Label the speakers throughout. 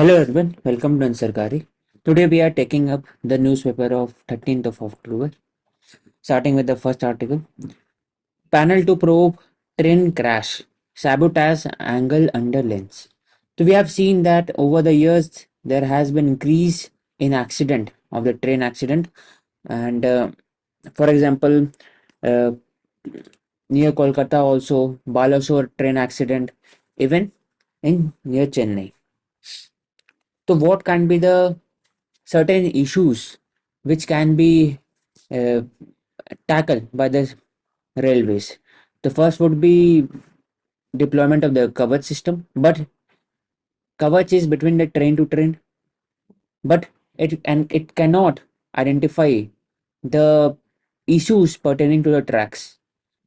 Speaker 1: Hello everyone, welcome to Ansarkari. Today we are taking up the newspaper of 13th of October, starting with the first article. Panel to probe train crash, sabotage angle under lens. So we have seen that over the years there has been increase in accident of the train accident, and for example, uh, near Kolkata also Balasore train accident, even in near Chennai. So what can be the certain issues which can be uh, tackled by the railways? The first would be deployment of the coverage system, but coverage is between the train to train, but it cannot identify the issues pertaining to the tracks.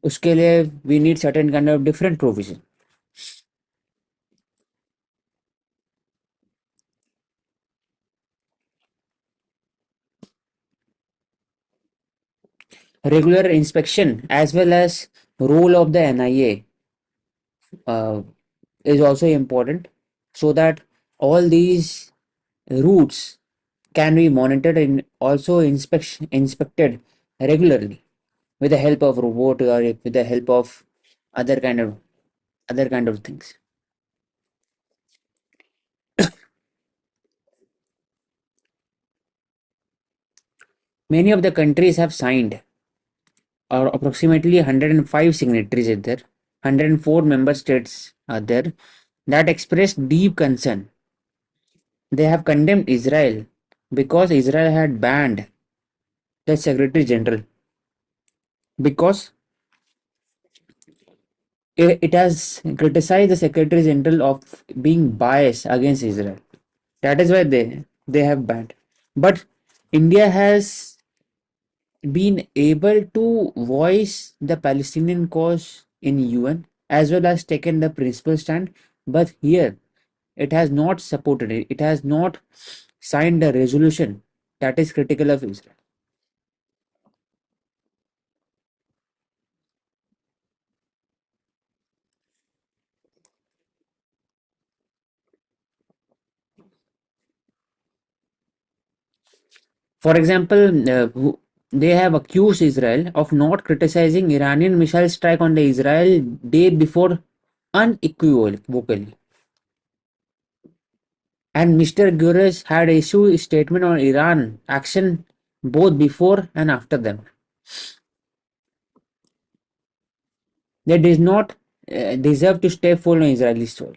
Speaker 1: उसके लिए we need certain kind of different provision. Regular inspection as well as role of the NIA is also important, so that all these routes can be monitored and also inspected regularly with the help of robot or with the help of other kind of other kind of things. Many of the countries have signed, or approximately 105 signatories are there. 104 member states are there that expressed deep concern. They have condemned Israel because Israel had banned the Secretary General, because it has criticized the Secretary General of being biased against Israel. That is why they have banned. But India has been able to voice the Palestinian cause in UN as well as taken the principal stand. But here it has not supported it. It has not signed a resolution that is critical of Israel. For example, they have accused Israel of not criticizing Iranian missile strike on the Israel day before unequivocally. And Mr. Guterres had issued a statement on Iran action both before and after them. They did not deserve to stay full on Israeli soil.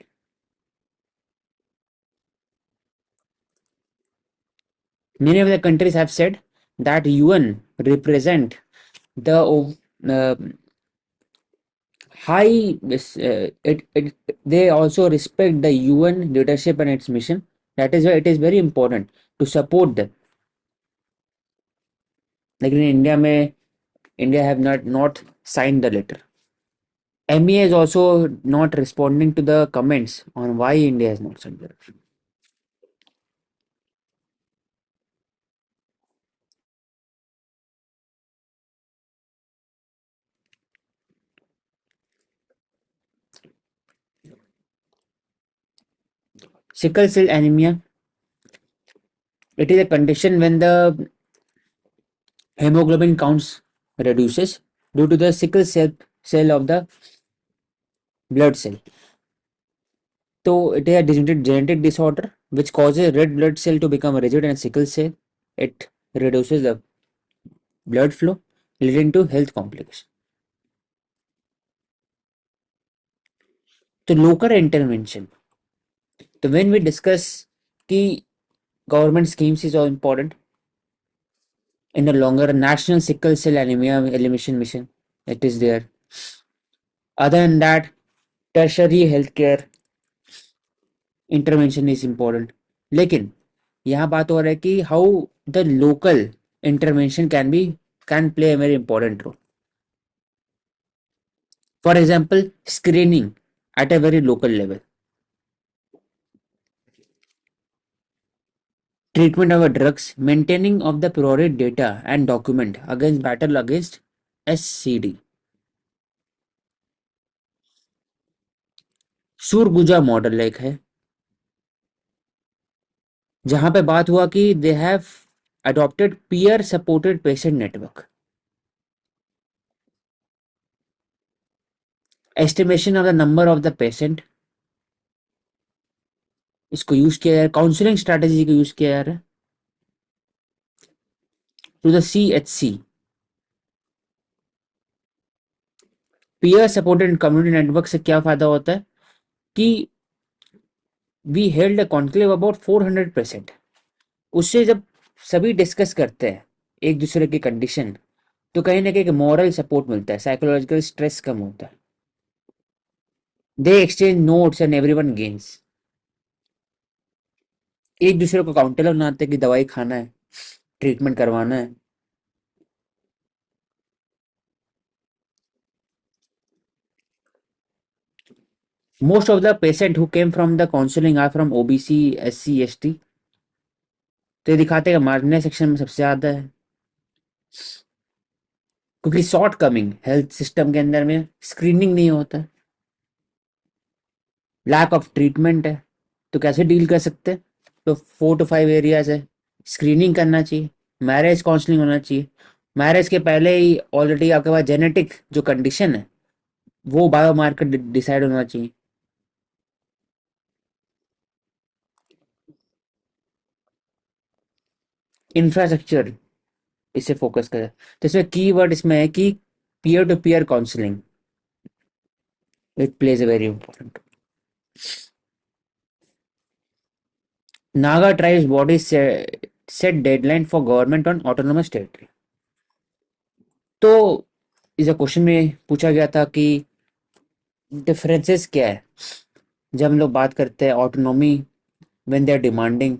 Speaker 1: Many of the countries have said that UN represent the high. They also respect the UN leadership and its mission. That is why it is very important to support them. Like in India have not signed the letter. MEA is also not responding to the comments on why India has not signed the letter. Sickle cell anemia. It is a condition when the hemoglobin counts reduces due to the sickle cell of the blood cell. So it is a genetic disorder which causes red blood cell to become rigid and sickle cell. It reduces the blood flow, leading to health complications. So local intervention. So when we discuss key government schemes is all important in the longer national sickle cell anemia elimination mission. It is there. Other than that, tertiary healthcare intervention is important. लेकिन यहाँ बात हो रहा है कि how the local intervention can play a very important role. For example, screening at a very local level, treatment of drugs, maintaining of the priority data and document against battle against SCD. Surguja model एक है, जहां पे बात हुआ कि they have adopted peer supported patient network, estimation of the number of the patient इसको use किया जा रहा है, काउंसलिंग स्ट्रेटेजी को यूज किया जा रहा है to the CHC, peer supported community network से क्या फायदा होता है कि we held a conclave about 400%, उससे जब सभी डिस्कस करते हैं एक दूसरे की कंडीशन, तो कहीं ना कहीं मॉरल सपोर्ट मिलता है, साइकोलॉजिकल स्ट्रेस कम होता है, दे exchange notes and everyone gains, एक दूसरे को काउंटर बनाते हैं कि दवाई खाना है, ट्रीटमेंट करवाना है। Most of the patient who came from the counselling are from OBC SC ST, तो ये दिखाते हैं मार्जिनल सेक्शन में सबसे ज्यादा है, क्योंकि शॉर्ट कमिंग हेल्थ सिस्टम के अंदर में स्क्रीनिंग नहीं होता, लैक ऑफ ट्रीटमेंट है, तो कैसे डील कर सकते हैं? तो 4 to 5 एरियाज है, स्क्रीनिंग करना चाहिए, मैरिज काउंसलिंग होना चाहिए, मैरिज के पहले ही ऑलरेडी आपके पास जेनेटिक जो कंडीशन है वो बायोमार्कर डिसाइड होना चाहिए, इंफ्रास्ट्रक्चर इसे फोकस करें। तो इसमें की वर्ड इसमें है कि peer to peer counselling, it plays a very important. Naga tribes body set deadline for government on autonomous territory. तो इस क्वेश्चन में पूछा गया था कि डिफरेंसेस क्या है जब हम लोग बात करते हैं autonomy when they are demanding,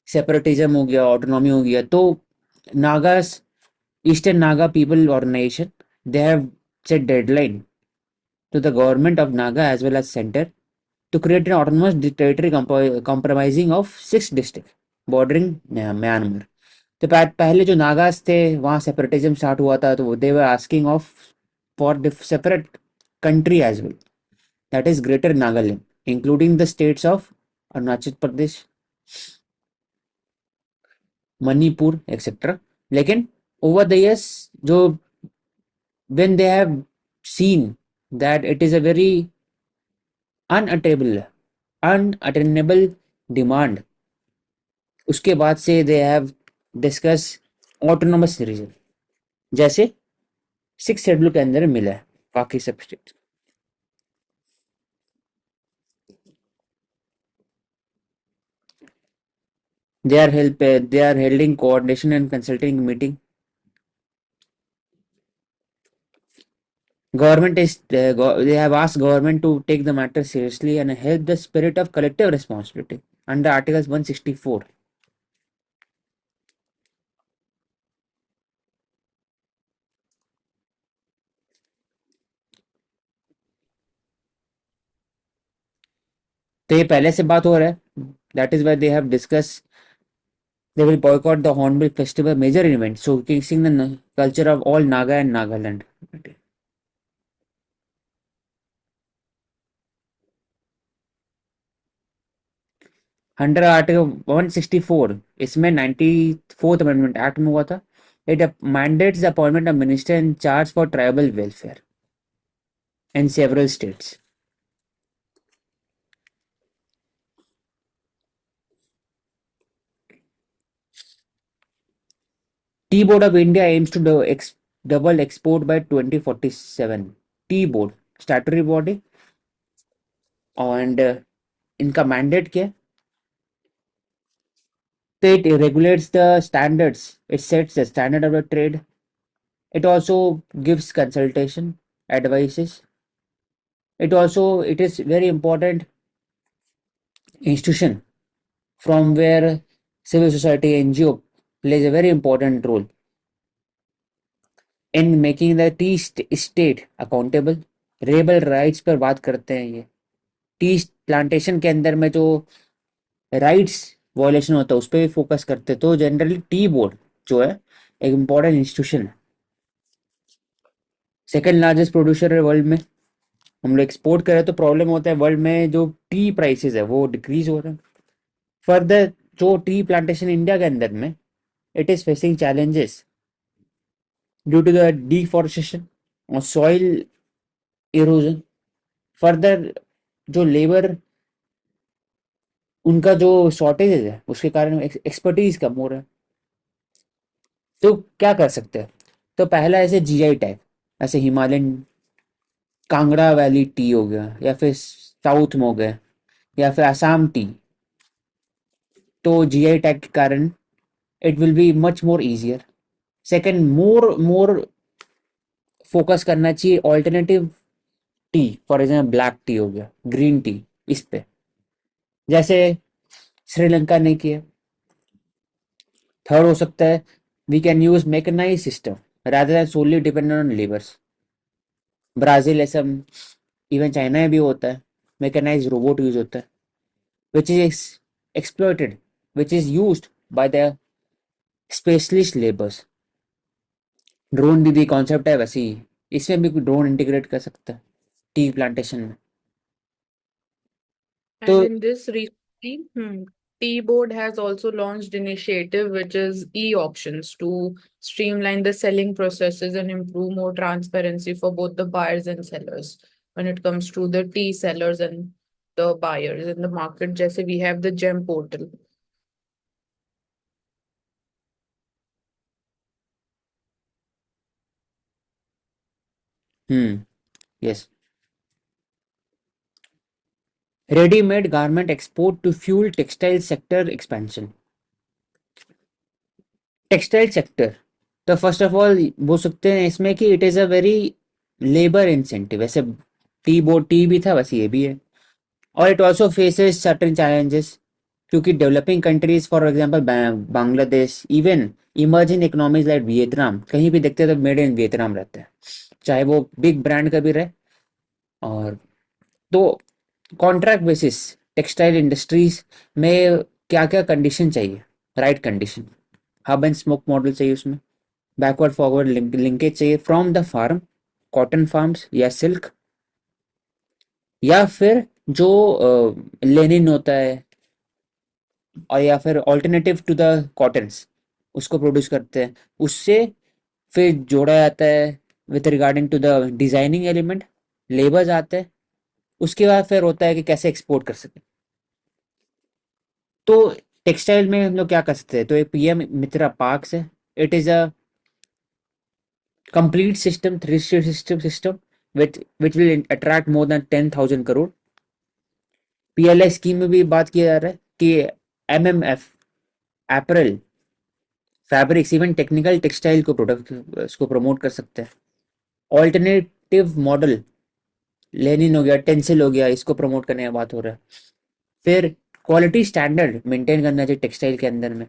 Speaker 1: separatism हो गया, ऑटोनॉमी हो गया। तो Nagas, eastern Naga people organisation, they have set deadline to the government of Naga as well as center to create an autonomous territory comprising of 6 districts bordering Myanmar. तो पहले जो नागास थे वहाँ सेपरेटिज्म स्टार्ट हुआ था, तो they were asking of for separate country as well, that is greater Nagaland including the states of Arunachal Pradesh, Manipur etcetera. लेकिन over the years जो when they have seen that it is a very unattainable unattainable demand, उसके बाद से they have discuss autonomous region, जैसे 6 schedule के अंदर मिला है बाकी सब state. They are holding coordination and consulting meeting, government is they have asked government to take the matter seriously and help the spirit of collective responsibility under articles 164। तो ये पहले से बात हो रहा है, that is why they have discuss they will boycott the Hornbill Festival major event showcasing the culture of all Naga and Nagaland। Under article 164, इसमें 94th amendment act में हुआ था, it mandates the appointment of minister in charge for tribal welfare in several states. Tea board of India aims to double export by 2047। Tea board statutory body, and इनका mandate क्या है? It regulates the standards, it sets the standard of the trade, it also gives consultation advices, it is very important institution from where civil society NGO plays a very important role in making the tea state accountable। Rebel rights पर बात करते हैं ये, tea plantation के अंदर में जो rights violation होता है उस पर भी फोकस करते हैं। तो जनरली टी बोर्ड जो है एक इम्पॉर्टेंट इंस्टीट्यूशन है, सेकंड लार्जेस्ट प्रोड्यूसर है वर्ल्ड में। हम लोग एक्सपोर्ट करें तो प्रॉब्लम होता है, वर्ल्ड में जो टी प्राइसेस है वो डिक्रीज हो रहा है। फर्दर जो ट्री प्लांटेशन इंडिया के अंदर में it is facing challenges due to the deforestation और soil erosion. फर्दर जो लेबर उनका जो शॉर्टेज है उसके कारण एक्सपर्टीज कम हो रहा है. तो क्या कर सकते हैं? तो पहला ऐसे जीआई टैग, ऐसे हिमालयन कांगड़ा वैली टी हो गया, या फिर साउथ में हो गया, या फिर असम टी. तो जीआई टैग के कारण it will be much more easier. Second, more focus करना चाहिए alternative T, for example black T हो गया, ग्रीन टी, इस पे, जैसे श्रीलंका ने किया. थर्ड हो सकता है we can use mechanize system rather than solely dependent on levers. Brazil ऐसा, इवन चाइना में भी होता है, मैकेनाइज रोबोट यूज होता है which is exploited, which is used by the specialist laborers. Drone भी कॉन्सेप्ट है वैसे ही, इसमें भी ड्रोन इंटीग्रेट कर सकता है टी प्लांटेशन में. तो
Speaker 2: And in this recently, T-Board has also launched initiative which is e-auctions to streamline the selling processes and improve more transparency for both the buyers and sellers when it comes to the tea sellers and the buyers in the market. Just we have the GEM portal.
Speaker 1: Yes, readymade garment export to fuel textile sector expansion. Textile sector, तो first of all बोल सकते हैं इसमें कि it is a very labour intensive. वैसे टी भी था, वैसे ये भी है. और it also faces certain challenges, क्योंकि developing countries for example Bangladesh, even emerging economies like Vietnam, कहीं भी देखते हैं तो मेड इन वियतनाम रहता है, चाहे वो बिग ब्रांड का भी रहे. और तो कॉन्ट्रैक्ट बेसिस टेक्सटाइल इंडस्ट्रीज में क्या क्या कंडीशन चाहिए? Right condition, hub and smoke model चाहिए उसमें, बैकवर्ड फॉरवर्ड लिंकेज चाहिए from the farm, cotton farms या सिल्क, या फिर जो लेनिन होता है, और या फिर ऑल्टरनेटिव टू द कॉटन्स, उसको प्रोड्यूस करते हैं. उससे फिर जोड़ा जाता है with regarding to the designing element, labours आते हैं. उसके बाद फिर होता है कि कैसे एक्सपोर्ट कर सकें. तो टेक्सटाइल में हम लोग क्या कर सकते हैं? तो एक पीएम मित्रा पार्क्स है. It is a complete system, three system which will attract more than 10,000 crore. PLI scheme में भी बात किया जा रहा है कि MMF, apparel, fabrics, even technical textile को प्रोडक्ट इसको प्रमोट कर सकते हैं. ऑल्टरनेटिव मॉडल, लेनिन हो गया, टेंसिल हो गया, इसको प्रमोट करने का बात हो रहा है. फिर क्वालिटी स्टैंडर्ड मेंटेन करना चाहिए टेक्सटाइल के अंदर में.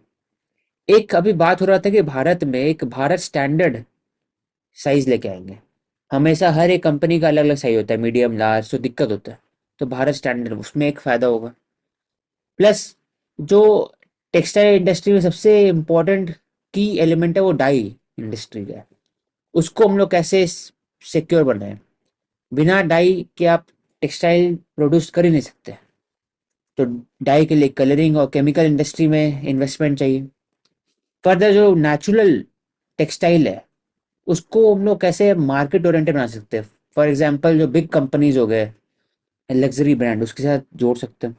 Speaker 1: एक अभी बात हो रहा था कि भारत में एक भारत स्टैंडर्ड साइज लेके आएंगे. हमेशा हर एक कंपनी का अलग अलग साइज होता है, मीडियम, लार्ज, तो दिक्कत होता है. तो भारत स्टैंडर्ड, उसमें एक फायदा होगा. प्लस जो टेक्सटाइल इंडस्ट्री में सबसे इम्पोर्टेंट की एलिमेंट है वो डाई इंडस्ट्री का है. उसको हम लोग कैसे सिक्योर बनाएं? बिना डाई के आप टेक्सटाइल प्रोड्यूस कर ही नहीं सकते. तो डाई के लिए कलरिंग और केमिकल इंडस्ट्री में इन्वेस्टमेंट चाहिए. फर्दर जो नेचुरल टेक्सटाइल है उसको हम लोग कैसे मार्केट ओरिएंटेड बना सकते हैं? फॉर एग्जांपल जो बिग कंपनीज हो गए, लग्जरी ब्रांड, उसके साथ जोड़ सकते हैं.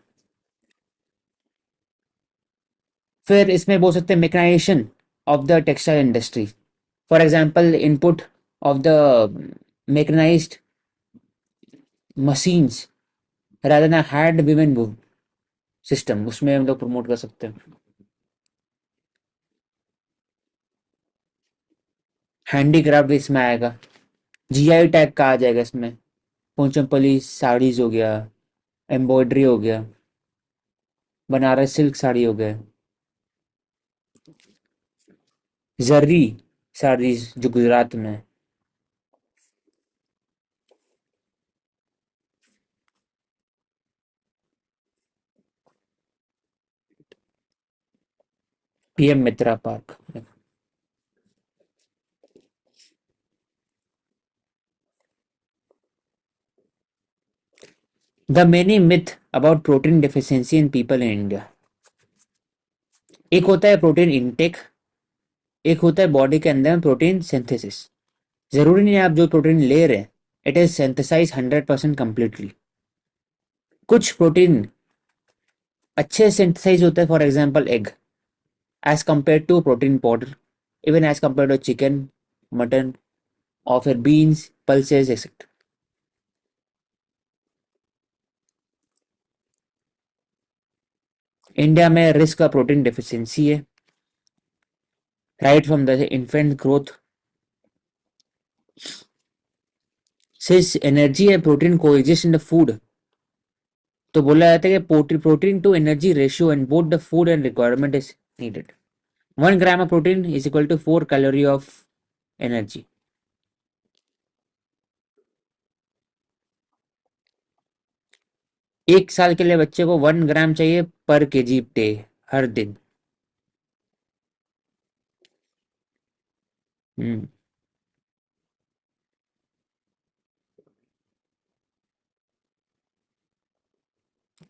Speaker 1: फिर इसमें बोल सकते हैं mechanisation of the textile industry. For example input of the mechanised machines rather than hand woven system, उसमें हम लोग प्रमोट कर सकते हैं. हैंडीक्राफ्ट भी इसमें आएगा, जीआई टैग का आ जाएगा इसमें. पोचमपल्ली साड़ीज हो गया, एम्ब्रॉयडरी हो गया, बनारस सिल्क साड़ी हो गया, जर्री साड़ीज जो गुजरात में है. PM Mitra park. The many myth about protein deficiency in people in India. एक होता है प्रोटीन इनटेक, एक होता है बॉडी के अंदर प्रोटीन सिंथेसिस। जरूरी नहीं है आप जो प्रोटीन ले रहे हैं इट इज सिंथेसाइज 100% कंप्लीटली। कुछ प्रोटीन अच्छे सिंथेसाइज होता है, for example egg, as compare to protein powder, even as compare to chicken, mutton, और फिर बीन्स, पल्सेस एक्सेट्रा। इंडिया में रिस्क का प्रोटीन डिफिशियंसी है, right from the infant growth. Since energy and protein coexist in the food, तो बोला जाता है कि protein to energy ratio in both the food and requirement is needed. 1 gram of protein is equal to 4 calorie of energy. एक साल के लिए बच्चे को 1 ग्राम चाहिए पर केजी डे, हर दिन। हम्म।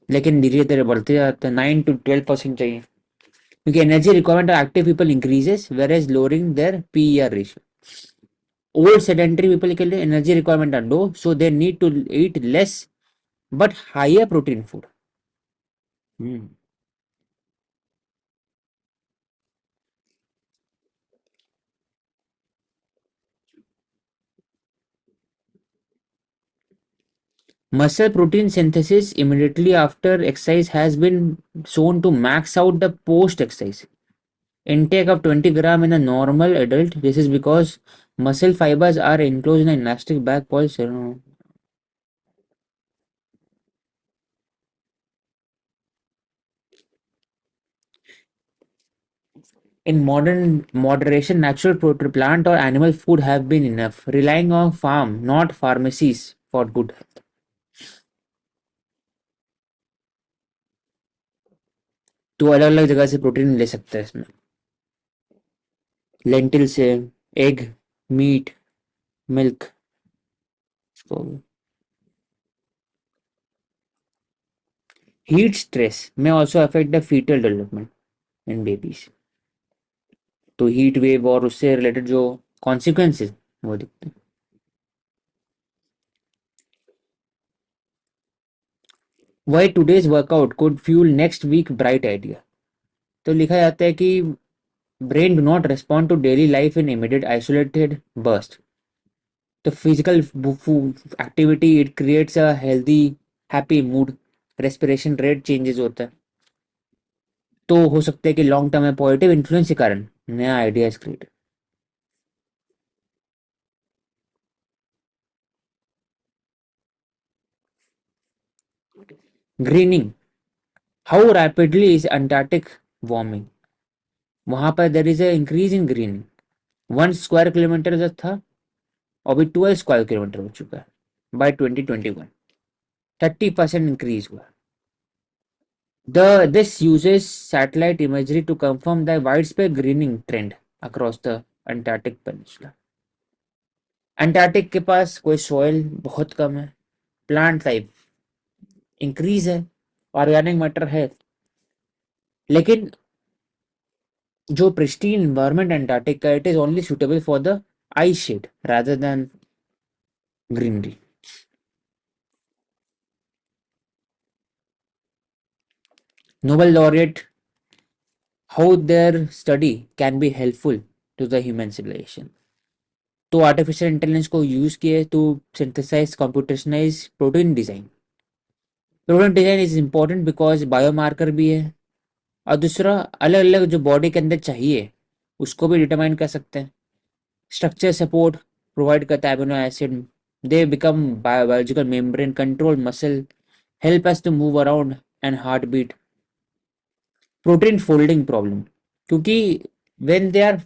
Speaker 1: लेकिन धीरे धीरे बढ़ते जाते हैं, 9 to 12% चाहिए, क्योंकि energy requirement of active people increases whereas lowering their PER ratio. Old sedentary people के लिए energy requirement are low, so they need to eat less but higher protein food. Muscle protein synthesis immediately after exercise has been shown to max out the post exercise intake of 20 gram in a normal adult. This is because muscle fibers are enclosed in an elastic bag called in modern moderation, natural plant or animal food have been enough, relying on farm, not pharmacies for good health. तो अलग अलग जगह से protein ले सकते हैं इसमें, lentil से, एग, मीट, मिल्क। तो heat stress may also affect the fetal development in babies. तो हीट वेव और उससे रिलेटेड जो कॉन्सिक्वेंसेस वो दिखते हैं। Why today's workout could fuel next week bright idea. तो लिखा जाता है कि brain do not respond to daily life in immediate isolated burst. तो physical activity it creates a healthy happy mood, respiration rate changes होता है। तो हो सकता है कि लॉन्ग टर्म में पॉजिटिव इन्फ्लुएंस के कारण नया ideas create. Greening, how rapidly is Antarctic warming. वहां पर there is increase in grinning. 1 square kilometre जो था अभी 12 स्क्वायर किलोमीटर हो चुका है बाय 2021। 30% इंक्रीज हुआ। This uses satellite imagery to confirm the widespread greening trend across the Antarctic Peninsula. Antarctic के पास कोई सॉइल बहुत कम है, प्लांट लाइफ इंक्रीज है, ऑर्गेनिक मैटर है, लेकिन जो प्रिस्टीन एनवायरनमेंट अंटार्कटिक का it is only suitable for the ice shed rather than greenery. Nobel laureate, how their study can be helpful to the human civilization। तो artificial intelligence को use किए to synthesise computationise protein design. Protein design is important because biomarker भी है, और दूसरा अलग अलग जो बॉडी के अंदर चाहिए उसको भी डिटरमाइन कर सकते हैं। स्ट्रक्चर सपोर्ट प्रोवाइड करता है amino acid, they become biological membrane, control muscle, help us to move around and heart beat. Protein folding problem, क्योंकि when they are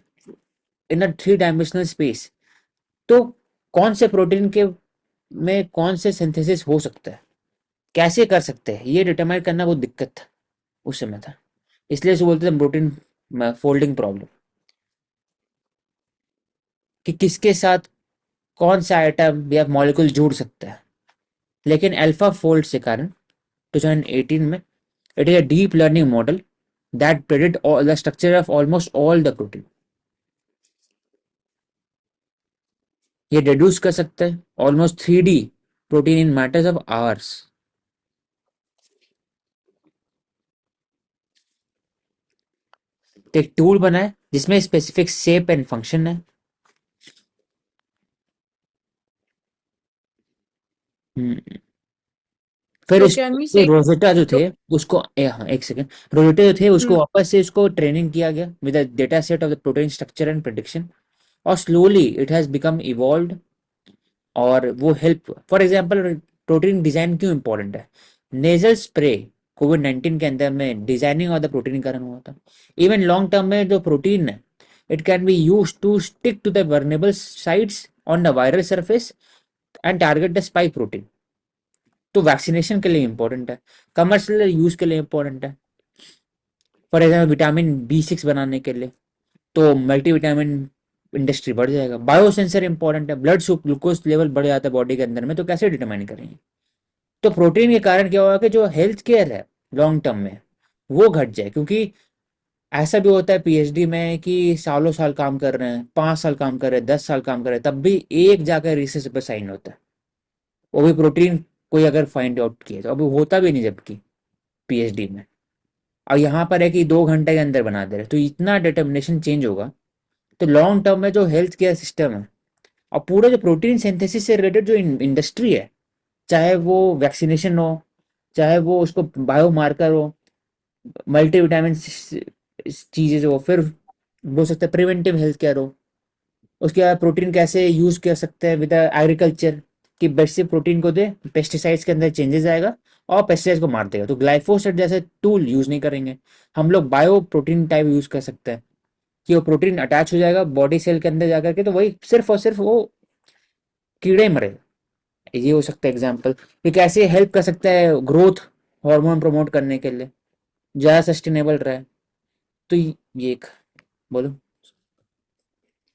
Speaker 1: in a 3 dimensional space, तो कौन से प्रोटीन के में कौन से सिंथेसिस हो सकता है, कैसे कर सकते हैं, ये डिटरमाइन करना बहुत दिक्कत था उस समय था। इसलिए इसे बोलते थे प्रोटीन फोल्डिंग प्रॉब्लम, कि किसके साथ कौन सा आइटम या मॉलिक्यूल जुड़ सकता है। लेकिन अल्फा फोल्ड के कारण 2018 में it is a deep learning model that predict all the structure of almost all the protein. ये reduce कर सकता है almost 3D protein in matters of hours. तो एक टूल बना है जिसमें स्पेसिफिक शेप एंड फंक्शन है। फिर
Speaker 2: So
Speaker 1: इस
Speaker 2: can we say
Speaker 1: रोजेटा जो
Speaker 2: so,
Speaker 1: थे उसको हाँ एक सेकेंड, रोजेटा जो थे उसको
Speaker 2: hmm,
Speaker 1: वापस से उसको ट्रेनिंग किया गया with a data set of the protein structure and prediction, और slowly it has become evolved. और वो help for example protein design क्यों इंपॉर्टेंट है, नेजल स्प्रे कोविड-19 के अंदर में डिजाइनिंग ऑफ द प्रोटीन के कारण हुआ था। इवन लॉन्ग टर्म में जो प्रोटीन है it can be use to stick to the vulnerable sites on the viral surface and target the spike protein. तो वैक्सीनेशन के लिए इंपॉर्टेंट है, कमर्शियल यूज के लिए इंपॉर्टेंट है, फॉर एग्जाम्पल विटामिन B6 बनाने के लिए, तो मल्टीविटामिन इंडस्ट्री बढ़ जाएगा। बायोसेंसर इंपॉर्टेंट है, ब्लड ग्लूकोज लेवल बढ़ जाता है बॉडी के अंदर में, तो कैसे डिटरमाइन करेंगे। तो प्रोटीन के कारण क्या होगा कि जो हेल्थ केयर है लॉन्ग टर्म में वो घट जाए, क्योंकि ऐसा भी होता है पीएचडी में कि सालों साल काम कर रहे हैं, 5 साल काम कर रहे हैं, 10 साल काम कर रहे हैं, तब भी एक जाकर रिसर्च पे साइन होता है, वो भी प्रोटीन कोई अगर फाइंड आउट किया तो अभी होता भी नहीं जबकि पीएचडी में। और यहाँ पर है कि 2 घंटे के अंदर बना दे रहे, तो इतना डिटर्मिनेशन चेंज होगा। तो लॉन्ग टर्म में जो हेल्थ केयर सिस्टम है और पूरे जो प्रोटीन सिंथेसिस से रिलेटेड जो इंडस्ट्री है, चाहे वो वैक्सीनेशन हो, चाहे वो उसको बायोमार्कर हो, मल्टीविटामिन चीजें हो, फिर हो सकता है प्रिवेंटिव हेल्थ केयर हो, उसके बाद प्रोटीन कैसे यूज कर सकते हैं विद एग्रीकल्चर, कि बेसिक प्रोटीन को दे, पेस्टिसाइड्स के अंदर चेंजेस आएगा और पेस्टिसाइड्स को मार देगा, तो ग्लाइफोसेट जैसे टूल यूज नहीं करेंगे, हम लोग बायो प्रोटीन टाइप यूज कर सकते हैं कि वो प्रोटीन अटैच हो जाएगा बॉडी सेल के अंदर जाकर के, तो वही सिर्फ और सिर्फ वो कीड़े मरे। ये हो सकता है एग्जाम्पल कि कैसे हेल्प कर सकता है ग्रोथ हार्मोन प्रमोट करने के लिए, ज़्यादा सस्टेनेबल रहे। तो ये एक बोलो।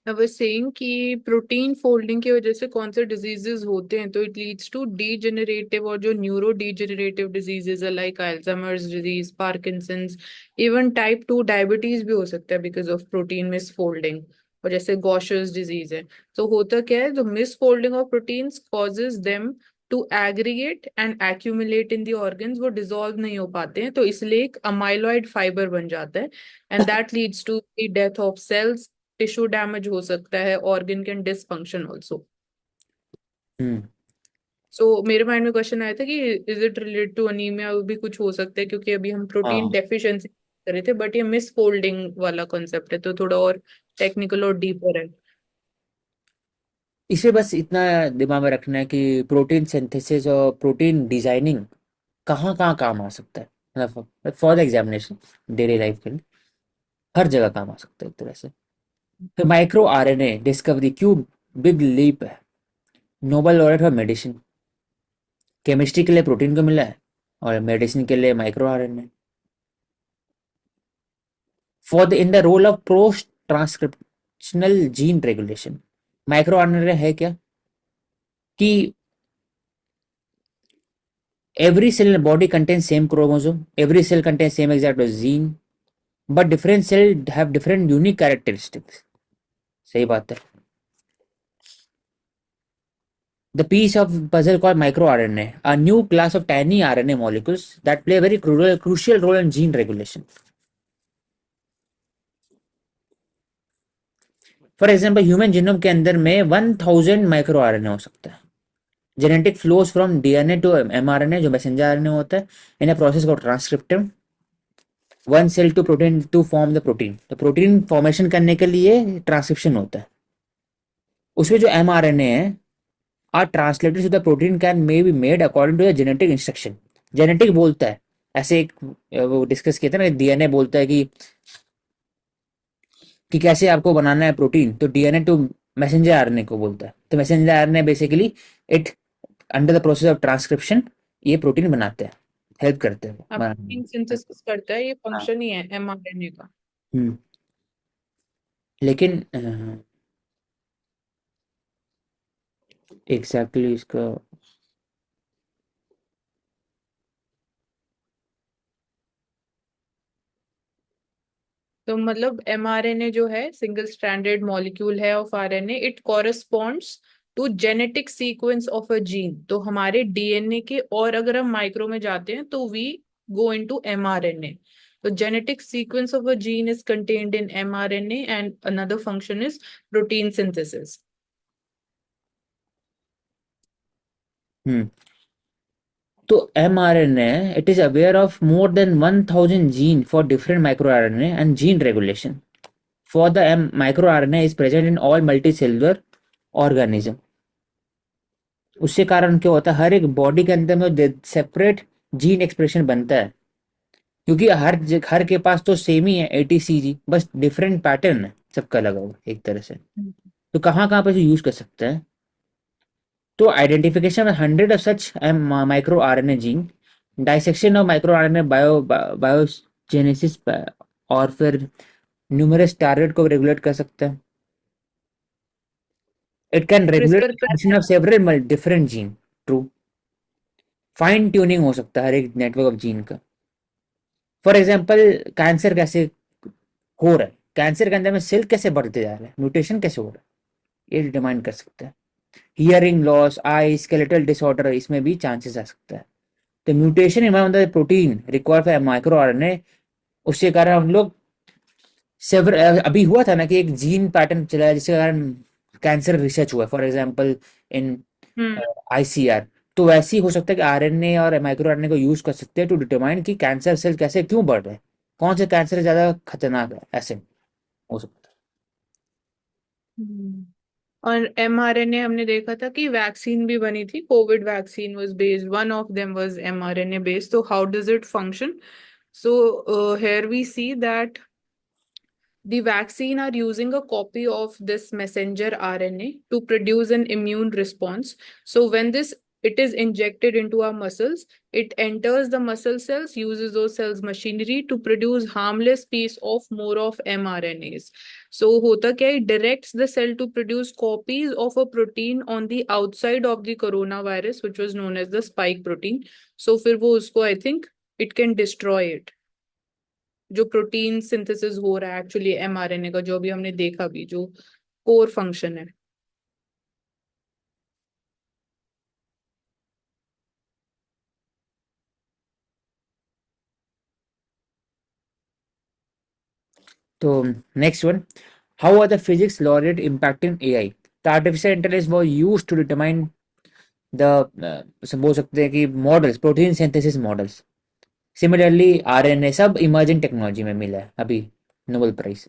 Speaker 2: I was saying कि प्रोटीन फोल्डिंग की वजह से कौन से डिजीजेस होते हैं, तो इट लीड्स टू डीजेनरेटिव और जो न्यूरो डीजेनरेटिव डिजीजेस है like Alzheimer's disease, Parkinson's, even type 2 diabetes भी हो सकता है because of protein miss folding. और जैसे गॉशर्स डिजीज है, तो होता क्या है, जो misfolding of proteins causes them to aggregate and accumulate in the organs, वो डिसॉल्व नहीं हो पाते हैं, तो इसलिए एक अमाइलॉइड फाइबर बन जाता है and that leads to the death of cells, tissue damage हो सकता है, organ can dysfunction also.
Speaker 1: Hmm.
Speaker 2: So मेरे माइंड में क्वेश्चन आया था कि is it related to anaemia, भी कुछ हो सकता है, क्योंकि अभी हम प्रोटीन
Speaker 1: हाँ,
Speaker 2: डेफिशिएंसी कर रहे थे, बट ये मिस फोल्डिंग वाला कॉन्सेप्ट है तो थोड़ा और टेक्निकल और डीपर है।
Speaker 1: इसे बस इतना दिमाग में रखना है कि प्रोटीन सिंथेसिस और प्रोटीन डिजाइनिंग कहाँ कहाँ काम आ सकता है, मतलब for the examination daily life के लिए हर जगह काम आ सकता है एक तरह से। फिर माइक्रो आरएनए डिस्कवरी क्यों बिग लीप है, Nobel laureate for medicine, chemistry के लिए प्रोटीन को मिला है और मेडिसिन के लिए micro RNA. For the in the role of post transcriptional gene regulation, micro RNA है क्या कि every cell in the body contains same chromosome, every cell contains same exact gene, but different cell have different unique characteristics. सही बात है। The piece of puzzle called microRNA, a new class of tiny RNA molecules that play a very crucial role in gene regulation. For example human genome के अंदर में 1000 micro RNA हो सकता है। Genetic flows from DNA to mRNA जो messenger RNA होता है, in a process called transcriptome, one cell to protein to form the protein, तो प्रोटीन फॉर्मेशन करने के लिए ट्रांसक्रिप्शन होता है। उसमें जो एमआरएनए है are translated to the protein can may be made according to the genetic instruction. Genetic बोलता है, ऐसे एक वो डिस्कस किया था ना, डीएनए बोलता है कि कैसे आपको बनाना है प्रोटीन, तो डीएनए टू मैसेंजर आरएनए को बोलता है, तो messenger RNA basically it under the process of transcription ये प्रोटीन बनाते हैं, हेल्प करते हैं
Speaker 2: अब
Speaker 1: बनाने
Speaker 2: प्रोटीन
Speaker 1: में।
Speaker 2: सिंथेसिस करता है, ये
Speaker 1: हाँ।
Speaker 2: फंक्शन ही है एमआरएनए का।
Speaker 1: हम्म। लेकिन एग्जैक्टली इसका
Speaker 2: तो मतलब mRNA जो है सिंगल स्ट्रैंडेड मॉलिक्यूल है of RNA, it corresponds to genetic sequence of a gene. तो हमारे डीएनए के और अगर हम माइक्रो में जाते हैं तो वी गो इनटू mRNA। तो genetic sequence of a gene is contained in mRNA and another function is protein synthesis.
Speaker 1: हम्म तो mRNA, it is aware of more than 1000 gene for different microRNA and gene regulation. For the microRNA is present in all multicellular organism. उससे कारण क्या होता है, हर एक body के अंदर में सेपरेट जीन एक्सप्रेशन बनता है, क्योंकि हर के पास तो सेम ही है ATCG, बस डिफरेंट पैटर्न है सबका लगा हुआ एक तरह से। तो कहाँ कहाँ पे यूज कर सकते हैं? तो identification 100 of such micro RNA gene, dissection of micro RNA biogenesis, और फिर न्यूमरस टारगेट को रेगुलेट कर सकते हैं। It can regulate
Speaker 2: CRISPR
Speaker 1: function of several different gene. True. Fine tuning हो सकता है हर एक नेटवर्क ऑफ जीन का। फॉर एग्जाम्पल, कैंसर कैसे हो रहा है, कैंसर के अंदर में सेल कैसे बढ़ते जा रहे हैं, म्यूटेशन कैसे हो रहा है, ये डिटरमाइन कर सकते हैं। हियरिंग लॉस, आई स्केलेटल डिसऑर्डर, इसमें भी चांसेस आ सकता है। तो mutation in one of the protein require for micro RNA, उसके कारण हम लोग सेवर अभी हुआ था ना कि एक जीन पैटर्न चला है जिसके कारण कैंसर रिसर्च हुआ, for example in
Speaker 2: hmm
Speaker 1: ICR। तो वैसे ही हो सकता है कि आरएनए और माइक्रो आरएनए को यूज कर सकते हैं टू डिटरमाइन कि कैंसर सेल कैसे क्यों बढ़ रहे हैं, कौन से कैंसर ज्यादा खतरनाक है, ऐसे हो सकता है।
Speaker 2: हम्म। और mRNA हमने देखा था कि वैक्सीन भी बनी थी, Covid vaccine was based, one of them was mRNA based. तो how does it function? So here we see that the vaccine are using a copy of this messenger RNA to produce an immune response. So when this it is injected into our muscles, it enters the muscle cells, uses those cells machinery to produce harmless piece of more of mRNAs. So hota kya, it directs the cell to produce copies of a protein on the outside of the coronavirus, which was known as the spike protein. So फिर वो उसको I think it can destroy it, जो protein synthesis हो रहा है actually mRNA का, जो अभी हमने देखा भी, जो कोर फंक्शन है।
Speaker 1: तो next one, how are the physics laureate impacting AI? The artificial intelligence was used to determine the, बोल सकते हैं कि models, protein synthesis models. Similarly RNA सब इमर्जिंग टेक्नोलॉजी में मिला है अभी, नोबेल प्राइज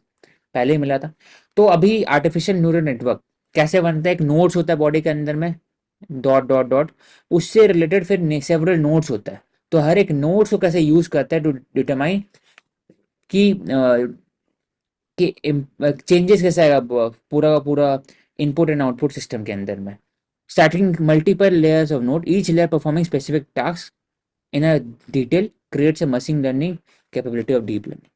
Speaker 1: पहले ही मिला था। तो अभी आर्टिफिशियल न्यूरल नेटवर्क कैसे बनता है, एक नोड्स होता है बॉडी के अंदर में, डॉट डॉट डॉट, उससे रिलेटेड फिर सेवरल नोड्स होता है। तो हर एक नोड्स को कैसे यूज करता है टू डिटरमाइन कि चेंजेस कैसे आएगा पूरा का पूरा इनपुट एंड आउटपुट सिस्टम के अंदर में। Starting multiple layers of node, each layer performing specific task in a detail, creates a machine learning capability of deep learning.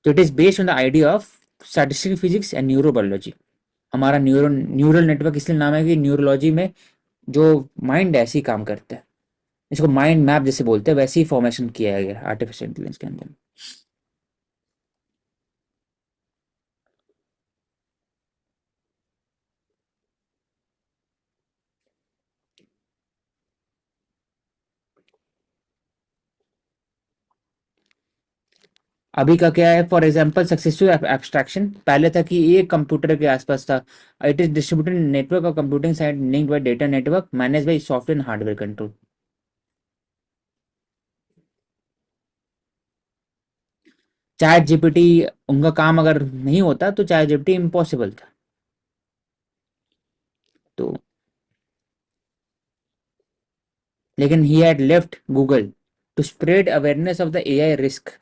Speaker 1: So it is based on the idea of statistical physics and neurobiology. हमारा neural network इसलिए नाम है कि neurology में जो mind ऐसे ही काम करता है, इसको माइंड मैप जैसे बोलते हैं, वैसे ही फॉर्मेशन किया गया आर्टिफिशियल इंटेलिजेंस के अंदर। अभी का क्या है, फॉर एग्जांपल सक्सेसफुल एब्स्ट्रैक्शन, पहले था कि एक कंप्यूटर के आसपास था। It is distributed network of computing side linked by data network manage by software and hardware control. Chat GPT, उनका काम अगर नहीं होता तो चैट जीपीटी इम्पॉसिबल था। तो लेकिन he had left Google to spread awareness of the AI risk.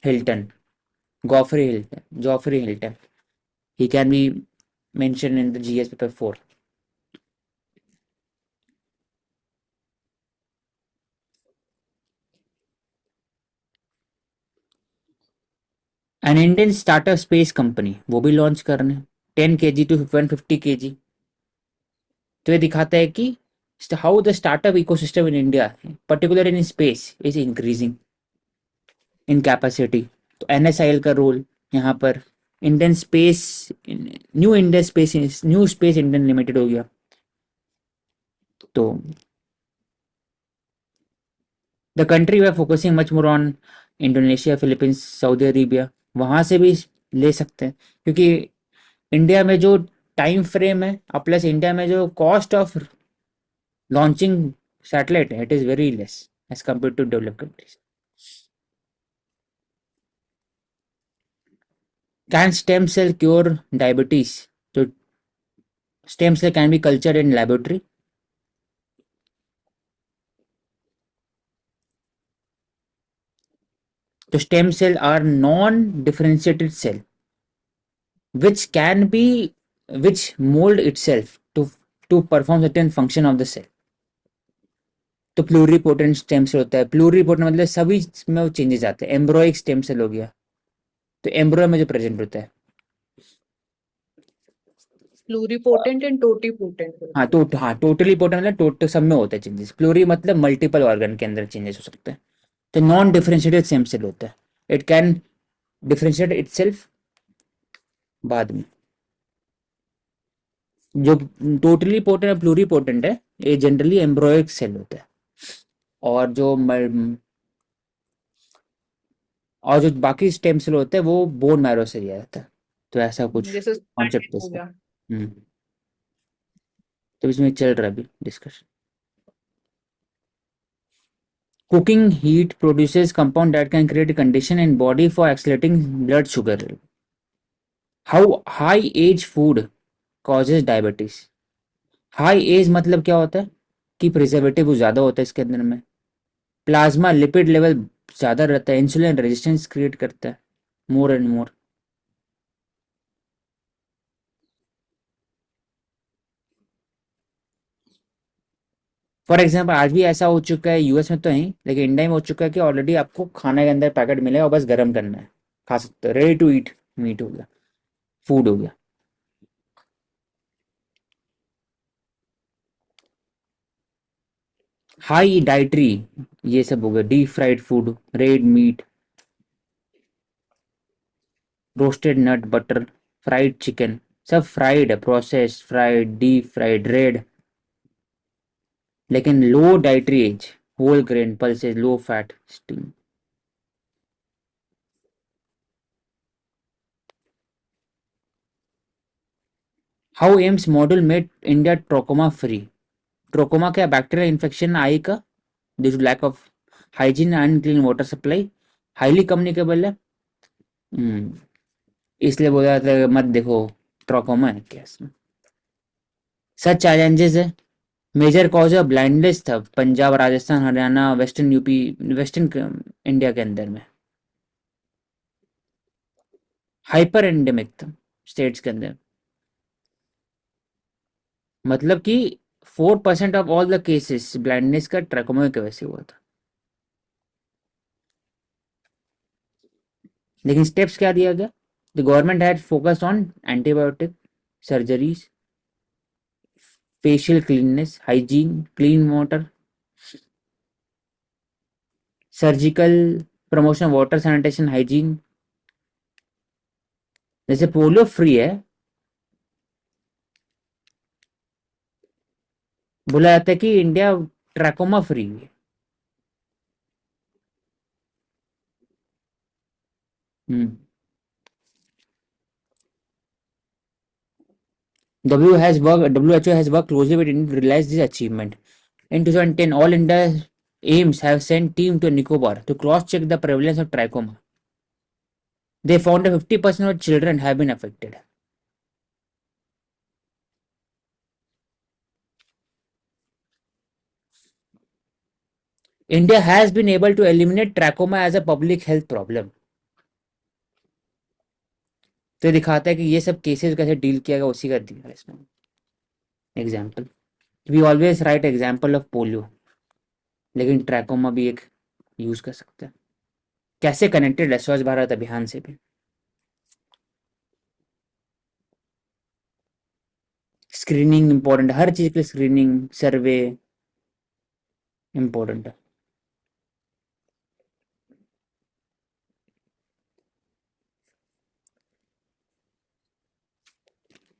Speaker 1: Hinton, Geoffrey Hinton, he can be mentioned in the GS paper 4. An Indian startup space company, वो भी लॉन्च कर रहे हैं 10 kg to 150 kg। तो ये दिखाता है कि how the startup ecosystem in India, particular in space, is increasing. In capacity. तो NSIL का रोल यहाँ पर, Indian space, new space Indian limited हो गया। तो the country we are focusing much more on Indonesia, Philippines, Saudi Arabia, वहाँ से भी ले सकते हैं, क्योंकि इंडिया में जो टाइम फ्रेम है और प्लस इंडिया में जो कॉस्ट ऑफ लॉन्चिंग सैटेलाइट है, it is very less as compare to developed countries. Can stem cell cure diabetes? तो stem cell can be cultured in laboratory. तो stem cell are non-differentiated cell which can be which mold itself to perform certain function of the cell। तो pluripotent stem cell होता है। Pluripotent मतलब सभी में वो changes आते हैं। एम्ब्रॉइक स्टेम सेल हो गया, तो एम्ब्रॉय में जो प्रेजेंट होता है।
Speaker 2: प्लूरिपोटेंट एंड टोटीपोटेंट
Speaker 1: हाँ
Speaker 2: होते
Speaker 1: तो
Speaker 2: हैं।
Speaker 1: हाँ, टोटली पोटेंट मतलब टोटल सब में होता है चेंजेस। प्लूरी मतलब मल्टीपल ऑर्गन के अंदर चेंजेस हो सकते हैं। तो नॉन डिफरेंशिएटेड स्टेम सेल होता है, इट कैन डिफरेंशिएट इटसेल्फ बाद में। जो टोटली पोटेंट और प्लूरी पोटेंट है, ये जनरली एम्ब्रॉयक सेल होता है। और जो बाकी स्टेम सेल होते हैं वो बोन मैरो से लिया जाता है। तो ऐसा कुछ
Speaker 2: जैसे
Speaker 1: कॉन्सेप्ट
Speaker 2: स्पाइनेट
Speaker 1: है
Speaker 2: हो
Speaker 1: इसका।
Speaker 2: गया।
Speaker 1: तो इसमें चल रहा है अभी discussion. Cooking heat produces compound that can create a condition in body for accelerating blood sugar level. How high age food causes diabetes? High age मतलब क्या होता है कि प्रिजर्वेटिव ज़्यादा होता है इसके अंदर में, प्लाज्मा लिपिड लेवल ज़्यादा रहता है, इंसुलिन रेजिस्टेंस क्रिएट करता है more and more. For example आज भी ऐसा हो चुका है, यूएस में तो नहीं लेकिन इंडिया में हो चुका है कि ऑलरेडी आपको खाने के अंदर पैकेट मिलेगा और बस गर्म करना है, खा सकते हो, रेडी टू ईट मीट हो गया, फूड हो गया। हाई डाइटरी, ये सब हो गया, deep fried food, red meat, roasted nut butter, fried chicken, सब फ्राइड है, process fried, deep fried, red. लेकिन low dietary age, whole grain pulses, low fat steam. How AIIMS model made India trachoma free? Trachoma क्या, bacterial infection eye का due to lack of hygiene and clean water supply, highly communicable है। Hmm, इसलिए बोला जाता है मत देखो, trachoma है क्या इसमें। सच चैलेंजेस है, मेजर कॉज ऑफ ब्लाइंडनेस था Punjab, Rajasthan, Haryana, western UP, western India के अंदर में। हाइपर एंडेमिक था स्टेट्स के अंदर, मतलब कि 4% of all the cases blindness का ट्रैकोमा की वजह से हुआ था। लेकिन स्टेप्स क्या दिया गया? The government had focused on antibiotic, surgeries, facial cleanness, hygiene, clean water, surgical promotion, water sanitation, hygiene. जैसे पोलियो फ्री है, बोला जाता है कि इंडिया ट्रैकोमा फ्री है। हम्म। WHO has worked closely with India to realize this achievement. In 2010, all India aims have sent team to Nicobar to cross-check the prevalence of trachoma. They found that 50% of children have been affected. India has been able to eliminate trachoma as a public health problem. तो ये दिखाता है कि ये सब cases कैसे deal किया गया, उसी का दिया है इसमें example. We always write example of polio, लेकिन ट्रैकोमा भी एक यूज कर सकते हैं। कैसे कनेक्टेड है स्वच्छ भारत अभियान से भी। स्क्रीनिंग इंपॉर्टेंट, हर चीज के लिए स्क्रीनिंग सर्वे इंपॉर्टेंट है।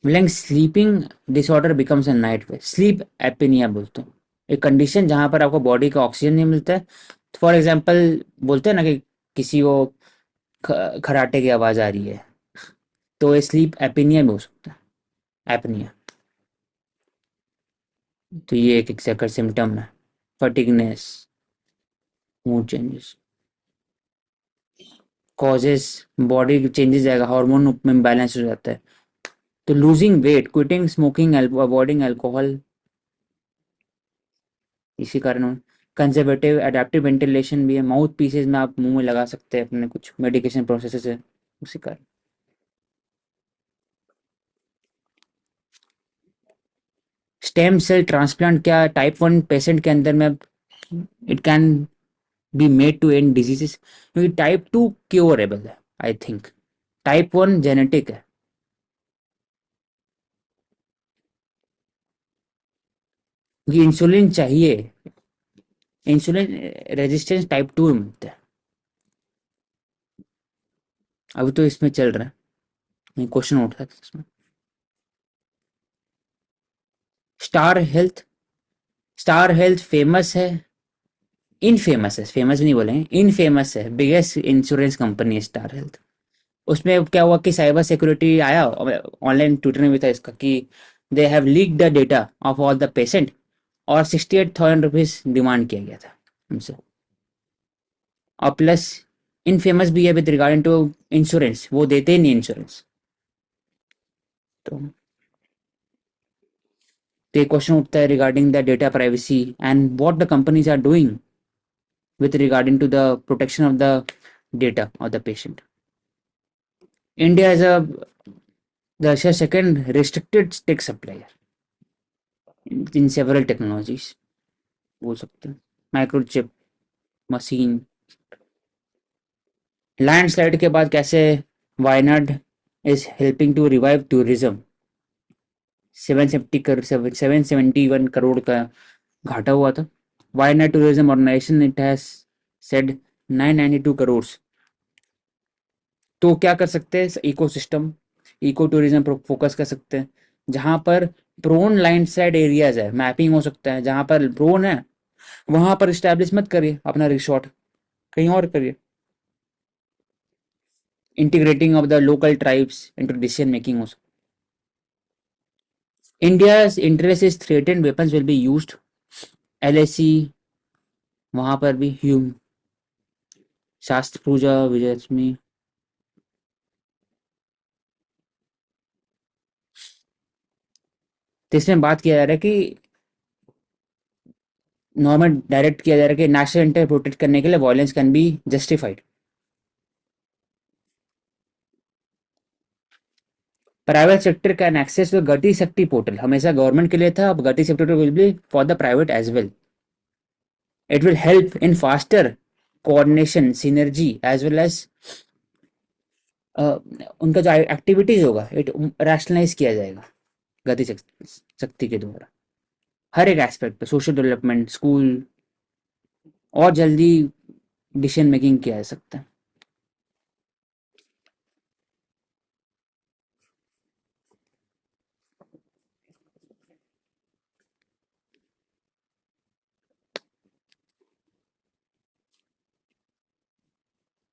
Speaker 1: When sleeping disorder becomes a nightmare, sleep apnoea बोलते हैं, एक कंडीशन जहां पर आपको बॉडी का ऑक्सीजन नहीं मिलता है। फॉर एग्जांपल बोलते हैं ना कि किसी को खराटे की आवाज आ रही है, तो ये स्लीप एपनिया में हो सकता है, एपनिया। तो ये एक एक्सैक्ट सिम्टम है, fatigueness, mood changes, causes, body changes जाएगा, हार्मोन में बैलेंस हो जाता है। तो losing weight, quitting smoking, avoiding alcohol, इसी कारण। कंजर्वेटिव एडेप्टिव वेंटिलेशन भी है, माउथ पीसेज में आप मुंह में लगा सकते हैं अपने, कुछ मेडिकेशन प्रोसेस है उसी कारण। स्टेम सेल ट्रांसप्लांट क्या, टाइप 1 पेशेंट के अंदर में it can be made to end diseases, क्योंकि टाइप 2 क्योरेबल है आई थिंक, टाइप 1 जेनेटिक है। ये इंसुलिन चाहिए, इंसुलिन रेजिस्टेंस टाइप 2 में मिलता है। अभी तो इसमें चल रहा है, क्वेश्चन उठ रहा है इसमें। Star health, star health famous है, इनफेमस है, फेमस नहीं बोलेंगे, इनफेमस है, बिगेस्ट इंश्योरेंस कंपनी है स्टार हेल्थ। उसमें क्या हुआ कि साइबर सिक्योरिटी आया, ऑनलाइन ट्विटर में भी था इसका, कि they have leak the data of all the patient, और 68,000 रुपीज डिमांड किया गया था उनसे। और प्लस इनफेमस भी है विद रिगार्डिंग टू इंश्योरेंस, वो देते ही नहीं इंश्योरेंस। तो तो क्वेश्चन उठता है regarding the data privacy and what the companies are doing with regarding to the protection of the data of the patient. India is the second restricted tech supplier in several technologies, बोल सकते हैं, microchip, machine. Landslide के बाद कैसे Wayanad is helping to revive tourism, 771 का घाटा हुआ था। Wayanad tourism organization it has said 992 crore. तो क्या कर सकते हैं, इकोसिस्टम, इको टूरिज्म पर फोकस कर सकते हैं, जहां पर प्रोन लाइन साइड एरियाज है, मैपिंग हो सकता है, जहां पर प्रोन है वहां पर स्टैब्लिश मत करिए अपना रिसोर्ट, कहीं और करिए। Integrating of the local tribes into decision making हो सकता है। India's interest is threatened weapons will be used, LAC, वहां पर भी ह्यूम, शास्त्र पूजा, विजयदशमी। तो इसमें बात किया जा रहा है कि नॉर्मल डायरेक्ट किया जा रहा है कि नेशनल इंटरेस्ट प्रोटेक्ट करने के लिए violence can be justified. Private sector can access the Gati Shakti portal, हमेशा गवर्नमेंट के लिए था, अब Gati Shakti will be for the private as well. It will help in faster coordination, synergy as well as उनका जो एक्टिविटीज होगा इट रैशनलाइज किया जाएगा गति शक्ति के द्वारा, हर एक एस्पेक्ट पे, सोशल डेवलपमेंट, स्कूल, और जल्दी डिसीजन मेकिंग किया जा सकता है।